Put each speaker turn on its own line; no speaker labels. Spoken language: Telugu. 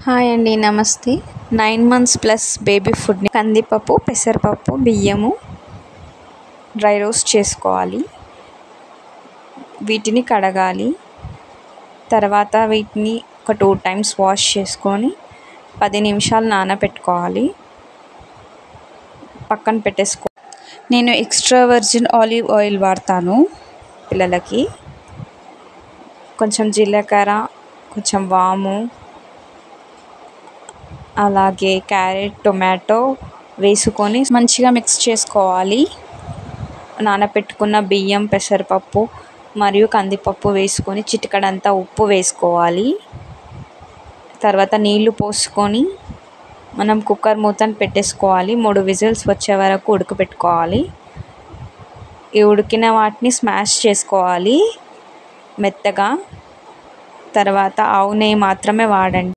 హాయ్ అండి, నమస్తే. 9 మంత్స్ ప్లస్ బేబీ ఫుడ్ని కందిపప్పు, పెసరపప్పు, బియ్యము డ్రై రోస్ట్ చేసుకోవాలి. వీటిని కడగాలి. తర్వాత వీటిని ఒక 2 టైమ్స్ వాష్ చేసుకొని 10 నిమిషాలు నానబెట్టుకోవాలి. పక్కన పెట్టేసుకో. నేను ఎక్స్ట్రా వర్జిన్ ఆలివ్ ఆయిల్ వాడతాను పిల్లలకి. కొంచెం జీలకర్ర, కొంచెం వాము, అలాగే క్యారెట్, టొమాటో వేసుకొని మంచిగా మిక్స్ చేసుకోవాలి. నానబెట్టుకున్న బియ్యం, పెసరపప్పు మరియు కందిపప్పు వేసుకొని చిటికెడంతా ఉప్పు వేసుకోవాలి. తర్వాత నీళ్లు పోసుకొని మనం కుక్కర్ మూతను పెట్టేసుకోవాలి. 3 విజిల్స్ వచ్చే వరకు ఉడకపెట్టుకోవాలి. ఈ ఉడికిన వాటిని స్మాష్ చేసుకోవాలి మెత్తగా. తర్వాత ఆవు నెయ్యి మాత్రమే వాడండి.